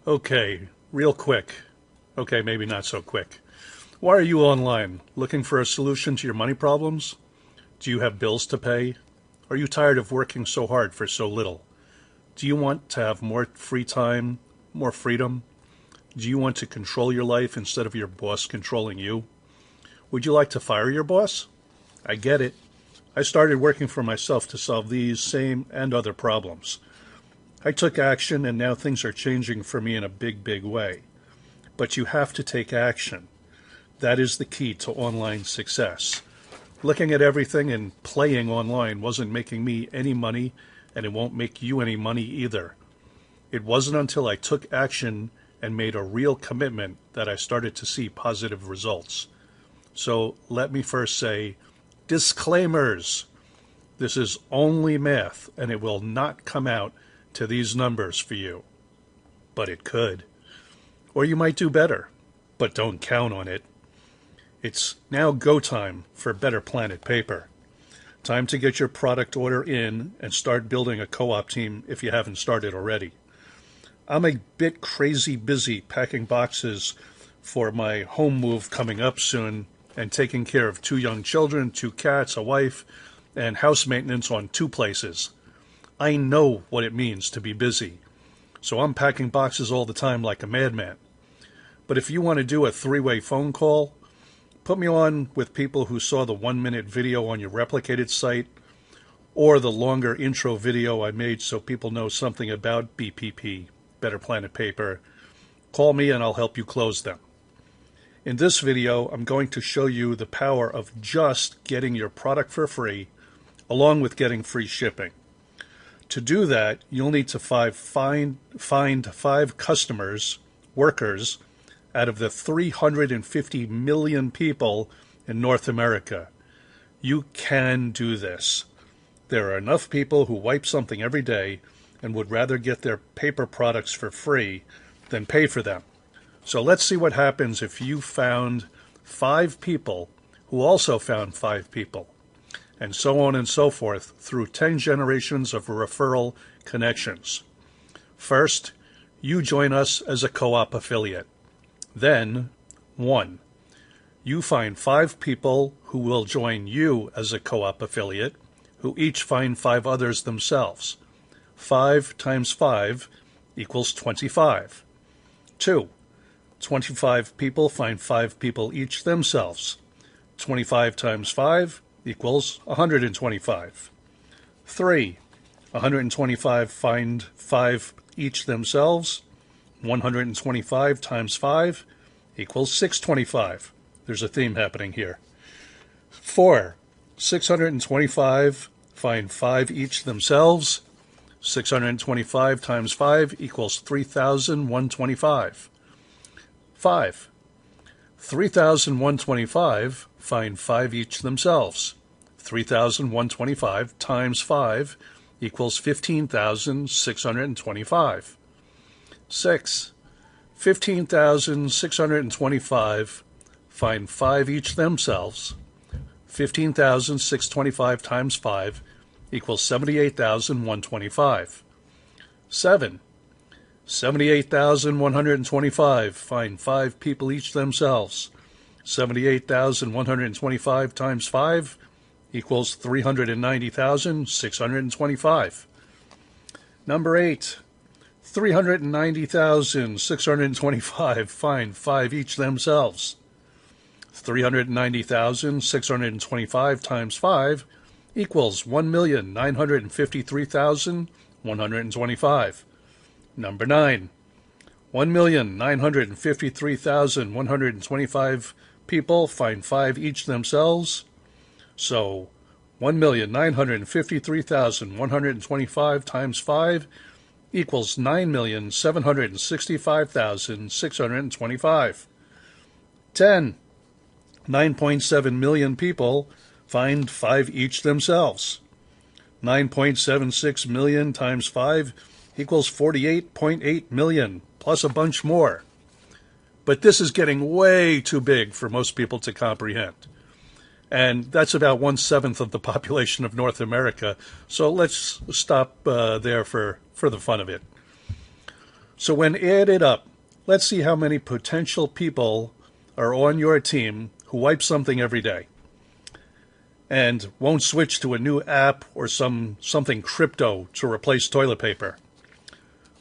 Okay, real quick. Okay, maybe not so quick. Why are you online? Looking for a solution to your money problems? Do you have bills to pay? Are you tired of working so hard for so little? Do you want to have more free time, more freedom? Do you want to control your life instead of your boss controlling you? Would you like to fire your boss? I get it. I started working for myself to solve these same and other problems. I took action and now things are changing for me in a big, big way. But you have to take action. That is the key to online success. Looking at everything and playing online wasn't making me any money, and it won't make you any money either. It wasn't until I took action and made a real commitment that I started to see positive results. So let me first say, disclaimers. This is only math, and it will not come out to these numbers for you. But it could. Or you might do better, but don't count on it. It's now go time for Better Planet Paper. Time to get your product order in and start building a co-op team if you haven't started already. I'm a bit crazy busy packing boxes for my home move coming up soon and taking care of 2 young children, 2 cats, a wife, and house maintenance on 2 places. I know what it means to be busy, so I'm packing boxes all the time like a madman. But if you want to do a 3-way phone call, put me on with people who saw the 1-minute video on your replicated site or the longer intro video I made so people know something about BPP, Better Planet Paper. Call me and I'll help you close them. In this video, I'm going to show you the power of just getting your product for free, along with getting free shipping. To do that, you'll need to find 5 customers, workers, out of the 350 million people in North America. You can do this. There are enough people who wipe something every day and would rather get their paper products for free than pay for them. So let's see what happens if you found 5 people who also found 5 people, and so on and so forth through 10 generations of referral connections. First, you join us as a co-op affiliate. Then, 1. You find 5 people who will join you as a co-op affiliate, who each find 5 others themselves. 5 times 5 equals 25. 2. 25 people find 5 people each themselves. 25 times 5 equals 125. 3. 125 find 5 each themselves. 125 times 5 equals 625. There's a theme happening here. 4. 625 find 5 each themselves. 625 times 5 equals 3,125. 5. 3,125 find 5 each themselves. 3,125 times 5 equals 15,625. 6. 15,625 find 5 each themselves. 15,625 times 5 equals 78,125. 7. 78,125 find 5 people each themselves. 78,125 times 5 equals 390,625. Number 8. 390,625 find 5 each themselves. 390,625 times 5 equals 1,953,125. Number 9. 1,953,125 people find 5 each themselves. So 1,953,125 times 5 equals 9,765,625. 10. 9.7 million people find 5 each themselves. 9.76 million times 5 equals 48.8 million, plus a bunch more. But this is getting way too big for most people to comprehend. And that's about 1/7 of the population of North America. So let's stop there for the fun of it. So when added up, let's see how many potential people are on your team who wipe something every day and won't switch to a new app or something crypto to replace toilet paper.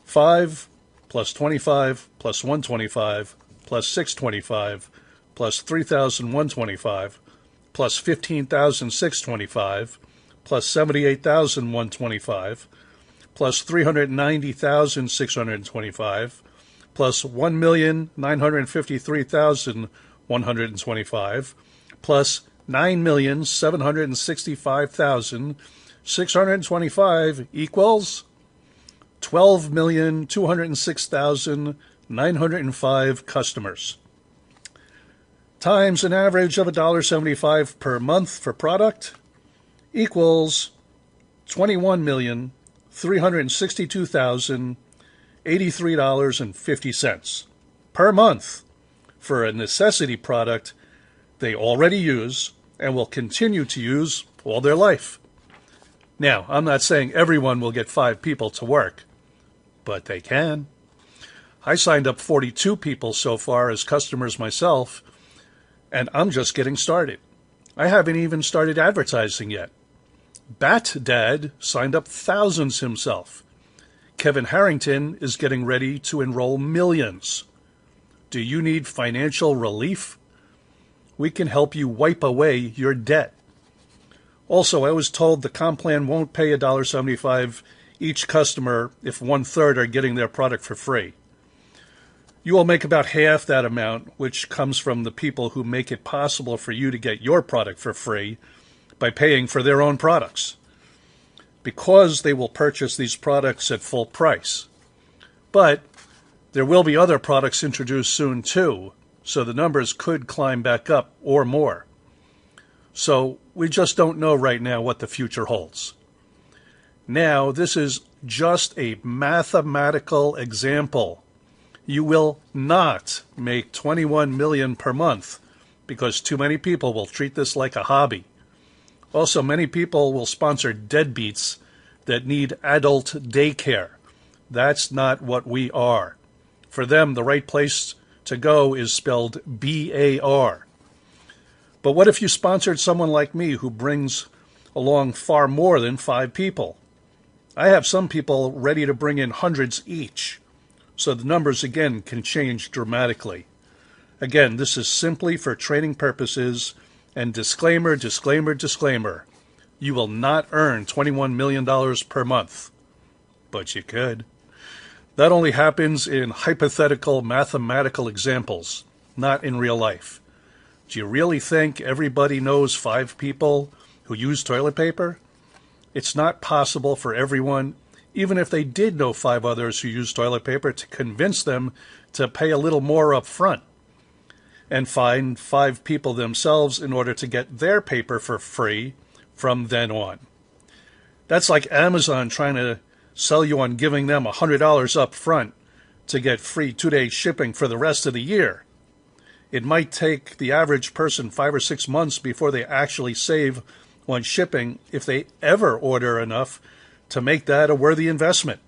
5 plus 25 plus 125 plus 625 plus 3,125 plus 15,625 plus 78,125 plus 390,625 plus 1,953,125 plus 9,765,625 equals 12,206,905 customers. Times an average of $1.75 per month for product equals 21,362,083.50 per month for a necessity product they already use and will continue to use all their life. Now, I'm not saying everyone will get 5 people to work, but they can. I signed up 42 people so far as customers myself, and I'm just getting started. I haven't even started advertising yet. Bat Dad signed up thousands himself. Kevin Harrington is getting ready to enroll millions. Do you need financial relief? We can help you wipe away your debt. Also, I was told the comp plan won't pay $1.75 each customer if 1/3 are getting their product for free. You will make about half that amount, which comes from the people who make it possible for you to get your product for free by paying for their own products, because they will purchase these products at full price. But there will be other products introduced soon too, so the numbers could climb back up or more. So we just don't know right now what the future holds. Now, this is just a mathematical example. You will not make $21 million per month because too many people will treat this like a hobby. Also, many people will sponsor deadbeats that need adult daycare. That's not what we are. For them, the right place to go is spelled B-A-R. But what if you sponsored someone like me who brings along far more than 5 people? I have some people ready to bring in hundreds each, so the numbers again can change dramatically. Again, this is simply for training purposes, and disclaimer, disclaimer, disclaimer. You will not earn $21 million per month, but you could. That only happens in hypothetical mathematical examples, not in real life. Do you really think everybody knows 5 people who use toilet paper? It's not possible for everyone, even if they did know 5 others who use toilet paper, to convince them to pay a little more up front and find 5 people themselves in order to get their paper for free from then on. That's like Amazon trying to sell you on giving them $100 up front to get free 2-day shipping for the rest of the year. It might take the average person 5 or 6 months before they actually save on shipping, if they ever order enough to make that a worthy investment.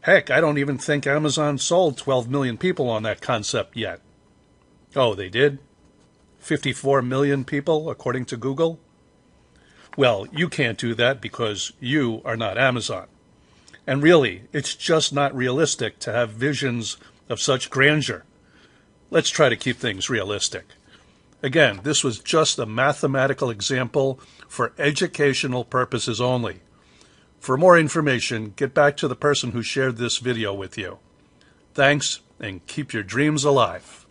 Heck, I don't even think Amazon sold 12 million people on that concept yet. Oh, they did? 54 million people, according to Google? Well, you can't do that because you are not Amazon. And really, it's just not realistic to have visions of such grandeur. Let's try to keep things realistic. Again, this was just a mathematical example for educational purposes only. For more information, get back to the person who shared this video with you. Thanks, and keep your dreams alive.